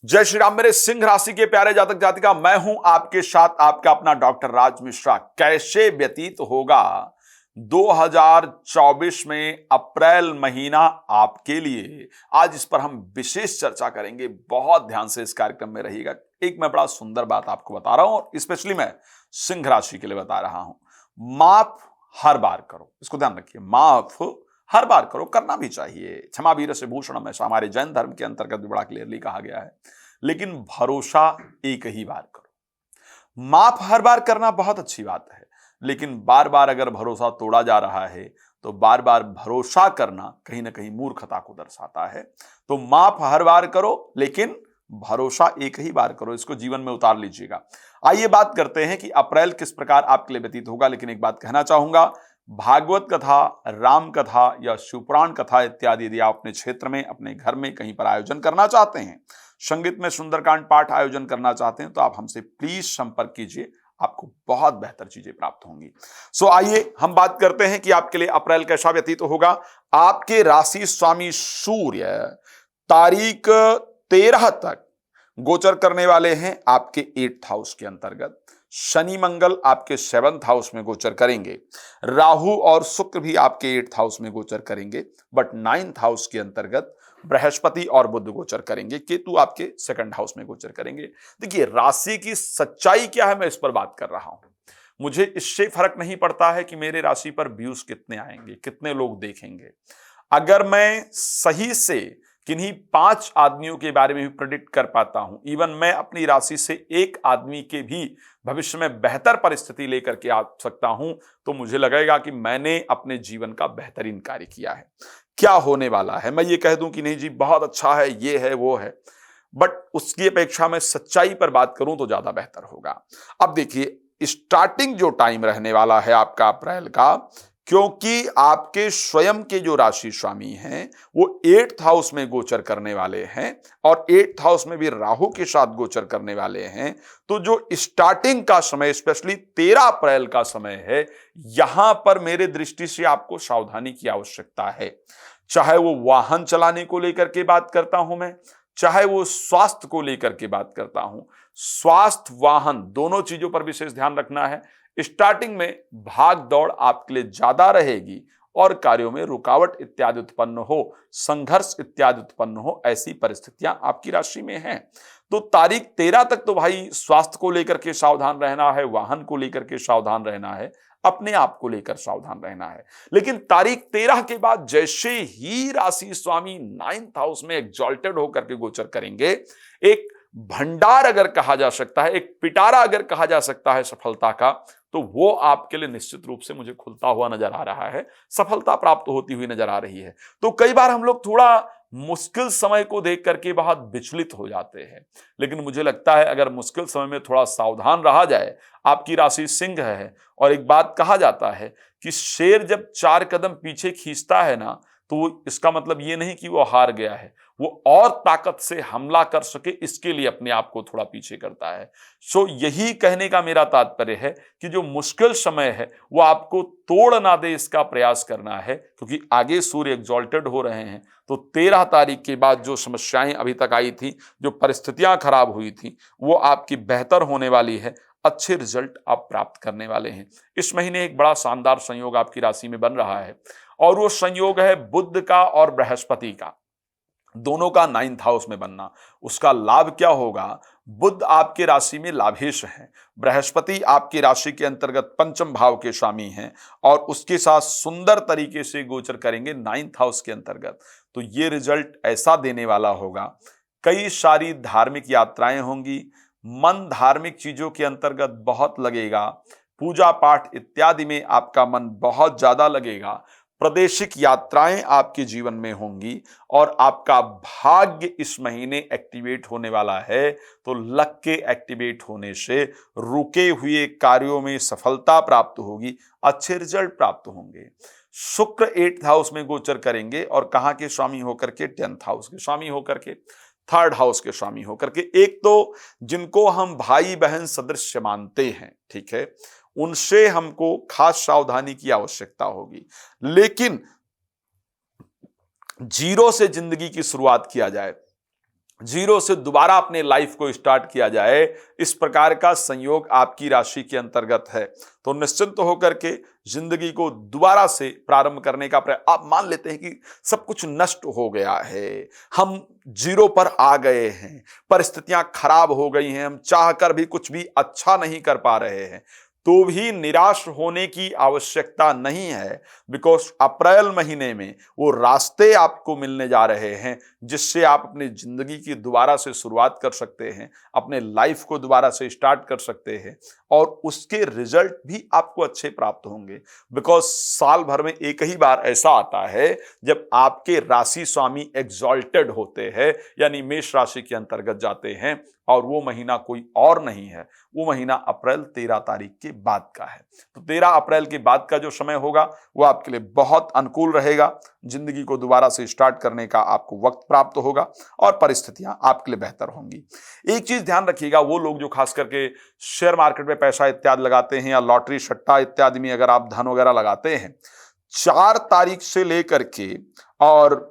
जय श्री राम मेरे सिंह राशि के प्यारे जातक जातिका, मैं हूं आपके साथ आपका अपना डॉक्टर राज मिश्रा। कैसे व्यतीत होगा 2024 में अप्रैल महीना आपके लिए, आज इस पर हम विशेष चर्चा करेंगे। बहुत ध्यान से इस कार्यक्रम में रहिएगा। एक मैं बड़ा सुंदर बात आपको बता रहा हूं और स्पेशली मैं सिंह राशि के लिए बता रहा हूं। माफ हर बार करो, इसको ध्यान रखिए। माफ हर बार करो, करना भी चाहिए। क्षमा वीरस्य भूषणम, ऐसा हमारे जैन धर्म के अंतर्गत भी बड़ा क्लियरली कहा गया है। लेकिन भरोसा एक ही बार करो। माफ हर बार करना बहुत अच्छी बात है, लेकिन बार बार अगर भरोसा तोड़ा जा रहा है तो बार बार भरोसा करना कहीं ना कहीं मूर्खता को दर्शाता है। तो माफ हर बार करो, लेकिन भरोसा एक ही बार करो। इसको जीवन में उतार लीजिएगा। आइए बात करते हैं कि अप्रैल किस प्रकार आपके लिए व्यतीत होगा। लेकिन एक बात कहना चाहूंगा, भागवत कथा, राम कथा या शिवपुराण कथा इत्यादि यदि आप अपने क्षेत्र में, अपने घर में कहीं पर आयोजन करना चाहते हैं, संगीत में सुंदरकांड पाठ आयोजन करना चाहते हैं, तो आप हमसे प्लीज संपर्क कीजिए। आपको बहुत बेहतर चीजें प्राप्त होंगी। आइए हम बात करते हैं कि आपके लिए अप्रैल कैसा व्यतीत होगा। आपके राशि स्वामी सूर्य तारीख 13 तक गोचर करने वाले हैं आपके 8th हाउस के अंतर्गत। शनि मंगल आपके 7th हाउस में गोचर करेंगे। राहु और शुक्र भी आपके 8th हाउस में गोचर करेंगे, बट 9th हाउस के अंतर्गत बृहस्पति और बुध गोचर करेंगे। केतु आपके 2nd हाउस में गोचर करेंगे। देखिए, राशि की सच्चाई क्या है, मैं इस पर बात कर रहा हूं। मुझे इससे फर्क नहीं पड़ता है कि मेरे राशि पर व्यूज कितने आएंगे, कितने लोग देखेंगे। अगर मैं सही से किन्हीं 5 आदमियों के बारे में भी प्रेडिक्ट कर पाता हूं, इवन मैं अपनी राशि से एक आदमी के भी भविष्य में बेहतर परिस्थिति लेकर के आ सकता हूं, तो मुझे लगेगा कि मैंने अपने जीवन का बेहतरीन कार्य किया है। क्या होने वाला है, मैं ये कह दूं कि नहीं जी बहुत अच्छा है, ये है वो है, बट उसकी अपेक्षा में सच्चाई पर बात करूं तो ज्यादा बेहतर होगा। अब देखिए, स्टार्टिंग जो टाइम रहने वाला है आपका अप्रैल का, क्योंकि आपके स्वयं के जो राशि स्वामी हैं वो 8th हाउस में गोचर करने वाले हैं और 8th हाउस में भी राहु के साथ गोचर करने वाले हैं, तो जो स्टार्टिंग का समय स्पेशली 13 अप्रैल का समय है, यहां पर मेरे दृष्टि से आपको सावधानी की आवश्यकता है। चाहे वो वाहन चलाने को लेकर के बात करता हूं मैं, चाहे वो स्वास्थ्य को लेकर के बात करता हूं। स्वास्थ्य, वाहन दोनों चीजों पर विशेष ध्यान रखना है। स्टार्टिंग में भाग दौड़ आपके लिए ज्यादा रहेगी और कार्यों में रुकावट इत्यादि उत्पन्न हो, संघर्ष इत्यादि उत्पन्न हो, ऐसी परिस्थितियां आपकी राशि में हैं। तो तारीख 13 तक तो भाई स्वास्थ्य को लेकर के सावधान रहना है, वाहन को लेकर के सावधान रहना है, अपने आप को लेकर सावधान रहना है। लेकिन तारीख 13 के बाद जैसे ही राशि स्वामी 9th हाउस में एग्जॉल्टेड होकर के गोचर करेंगे, एक भंडार अगर कहा जा सकता है, एक पिटारा अगर कहा जा सकता है सफलता का, तो वो आपके लिए निश्चित रूप से मुझे खुलता हुआ नजर आ रहा है, सफलता प्राप्त होती हुई नजर आ रही है। तो कई बार हम लोग थोड़ा मुश्किल समय को देख करके बहुत विचलित हो जाते हैं, लेकिन मुझे लगता है अगर मुश्किल समय में थोड़ा सावधान रहा जाए। आपकी राशि सिंह है और एक बात कहा जाता है कि शेर जब 4 कदम पीछे खींचता है ना, तो इसका मतलब ये नहीं कि वो हार गया है, वो और ताकत से हमला कर सके इसके लिए अपने आप को थोड़ा पीछे करता है। यही कहने का मेरा तात्पर्य है कि जो मुश्किल समय है वो आपको तोड़ ना दे, इसका प्रयास करना है, क्योंकि आगे सूर्य एग्जॉल्टेड हो रहे हैं। तो 13 तारीख के बाद जो समस्याएं अभी तक आई थी, जो परिस्थितियां खराब हुई थी, वो आपकी बेहतर होने वाली है। अच्छे रिजल्ट आप प्राप्त करने वाले हैं। इस महीने एक बड़ा शानदार संयोग आपकी राशि में बन रहा है और वो संयोग है बुध का और बृहस्पति का, दोनों का 9th हाउस में बनना। उसका लाभ क्या होगा? बुध आपके राशि में लाभेश है, बृहस्पति आपकी राशि के अंतर्गत 5th भाव के स्वामी हैं और उसके साथ सुंदर तरीके से गोचर करेंगे 9th हाउस के अंतर्गत। तो ये रिजल्ट ऐसा देने वाला होगा, कई सारी धार्मिक यात्राएं होंगी, मन धार्मिक चीजों के अंतर्गत बहुत लगेगा, पूजा पाठ इत्यादि में आपका मन बहुत ज्यादा लगेगा, प्रादेशिक यात्राएं आपके जीवन में होंगी और आपका भाग्य इस महीने एक्टिवेट होने वाला है। तो लक के एक्टिवेट होने से रुके हुए कार्यों में सफलता प्राप्त होगी, अच्छे रिजल्ट प्राप्त होंगे। शुक्र 8th हाउस में गोचर करेंगे और कहां के स्वामी होकर के? 10th हाउस के स्वामी होकर के, 3rd हाउस के स्वामी होकर के। एक तो जिनको हम भाई बहन सदृश मानते हैं, ठीक है, उनसे हमको खास सावधानी की आवश्यकता होगी। लेकिन जीरो से जिंदगी की शुरुआत किया जाए, जीरो से दोबारा अपने लाइफ को स्टार्ट किया जाए, इस प्रकार का संयोग आपकी राशि के अंतर्गत है। तो निश्चिंत होकर के जिंदगी को दोबारा से प्रारंभ करने का प्रयास। आप मान लेते हैं कि सब कुछ नष्ट हो गया है, हम जीरो पर आ गए हैं, परिस्थितियां खराब हो गई हैं, हम चाहकर भी कुछ भी अच्छा नहीं कर पा रहे हैं, तो भी निराश होने की आवश्यकता नहीं है। बिकॉज अप्रैल महीने में वो रास्ते आपको मिलने जा रहे हैं जिससे आप अपनी जिंदगी की दोबारा से शुरुआत कर सकते हैं, अपने लाइफ को दोबारा से स्टार्ट कर सकते हैं और उसके रिजल्ट भी आपको अच्छे प्राप्त होंगे। बिकॉज साल भर में एक ही बार ऐसा आता है जब आपके राशि स्वामी एग्जॉल्टेड होते हैं, यानी मेष राशि के अंतर्गत जाते हैं, और वो महीना कोई और नहीं है, वो महीना अप्रैल 13 तारीख के बाद का है। तो 13 अप्रैल के बाद का जो समय होगा वो आपके लिए बहुत अनुकूल रहेगा। जिंदगी को दोबारा से स्टार्ट करने का आपको वक्त प्राप्त होगा और परिस्थितियां आपके लिए बेहतर होंगी। एक चीज ध्यान रखिएगा, वो लोग जो खास करके शेयर मार्केट में पैसा इत्यादि लगाते हैं या लॉटरी सट्टा इत्यादि में अगर आप धन वगैरह लगाते हैं, 4 तारीख से लेकर के और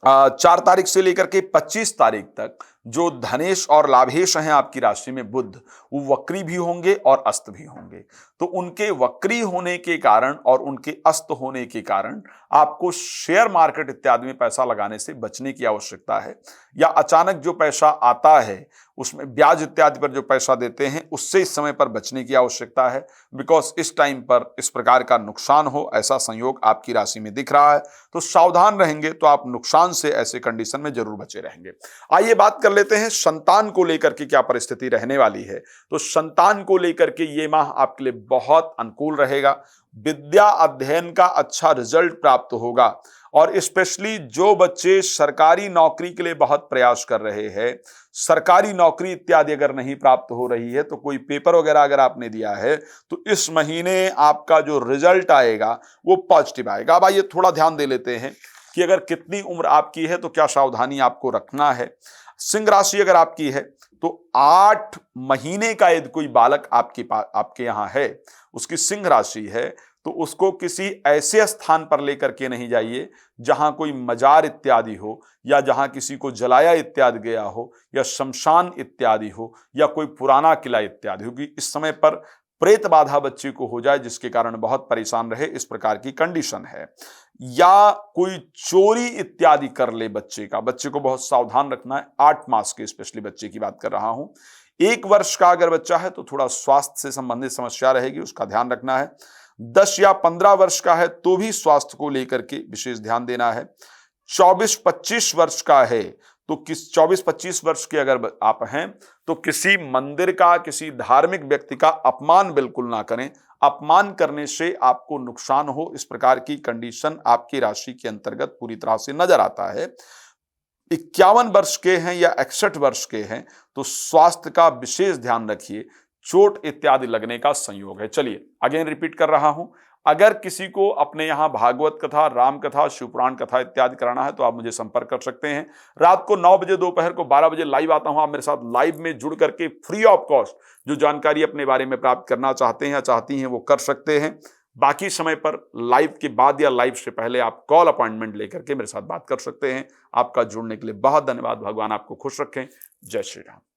4 तारीख से लेकर के 25 तारीख तक जो धनेश और लाभेश हैं आपकी राशि में बुध, वो वक्री भी होंगे और अस्त भी होंगे। तो उनके वक्री होने के कारण और उनके अस्त होने के कारण आपको शेयर मार्केट इत्यादि में पैसा लगाने से बचने की आवश्यकता है, या अचानक जो पैसा आता है उसमें ब्याज इत्यादि पर जो पैसा देते हैं उससे इस समय पर बचने की आवश्यकता है। बिकॉज इस टाइम पर इस प्रकार का नुकसान हो ऐसा संयोग आपकी राशि में दिख रहा है, तो सावधान रहेंगे तो आप नुकसान से ऐसे कंडीशन में जरूर बचे रहेंगे। आइए बात कर लेते हैं संतान को लेकर के क्या परिस्थिति रहने वाली है। तो संतान को लेकर के ये माह आपके लिए बहुत अनुकूल रहेगा, विद्या अध्ययन का अच्छा रिजल्ट प्राप्त होगा, और स्पेशली जो बच्चे सरकारी नौकरी के लिए बहुत प्रयास कर रहे हैं, सरकारी नौकरी इत्यादि अगर नहीं प्राप्त हो रही है, तो कोई पेपर वगैरह अगर आपने दिया है तो इस महीने आपका जो रिजल्ट आएगा वो पॉजिटिव आएगा। अब आइए थोड़ा ध्यान दे लेते हैं कि अगर कितनी उम्र आपकी है तो क्या सावधानी आपको रखना है। सिंह राशि अगर आपकी है तो 8 महीने का यदि कोई बालक आपके यहाँ है, उसकी सिंह राशि है, तो उसको किसी ऐसे स्थान पर लेकर के नहीं जाइए जहां कोई मजार इत्यादि हो, या जहां किसी को जलाया इत्यादि गया हो, या शमशान इत्यादि हो, या कोई पुराना किला इत्यादि हो, क्योंकि इस समय पर प्रेत बाधा बच्चे को हो जाए जिसके कारण बहुत परेशान रहे, इस प्रकार की कंडीशन है। या कोई चोरी इत्यादि कर ले बच्चे को बहुत सावधान रखना है। 8 मास के स्पेशली बच्चे की बात कर रहा हूं। 1 वर्ष का अगर बच्चा है तो थोड़ा स्वास्थ्य से संबंधित समस्या रहेगी, उसका ध्यान रखना है। 10 या 15 वर्ष का है तो भी स्वास्थ्य को लेकर के विशेष ध्यान देना है। 24-25 वर्ष का है तो 24-25 वर्ष के अगर आप हैं तो किसी मंदिर का, किसी धार्मिक व्यक्ति का अपमान बिल्कुल ना करें। अपमान करने से आपको नुकसान हो, इस प्रकार की कंडीशन आपकी राशि के अंतर्गत पूरी तरह से नजर आता है। 51 वर्ष के हैं या 61 वर्ष के हैं तो स्वास्थ्य का विशेष ध्यान रखिए, चोट इत्यादि लगने का संयोग है। चलिए अगेन रिपीट कर रहा हूं, अगर किसी को अपने यहाँ भागवत कथा, राम कथा, शिवपुराण कथा इत्यादि कराना है तो आप मुझे संपर्क कर सकते हैं। रात को 9 बजे, दोपहर को 12 बजे लाइव आता हूं। आप मेरे साथ लाइव में जुड़ करके फ्री ऑफ कॉस्ट जो जानकारी अपने बारे में प्राप्त करना चाहते हैं या चाहती हैं वो कर सकते हैं। बाकी समय पर लाइव के बाद या लाइव से पहले आप कॉल अपॉइंटमेंट लेकर के मेरे साथ बात कर सकते हैं। आपका जुड़ने के लिए बहुत धन्यवाद। भगवान आपको खुश रखें। जय श्री राम।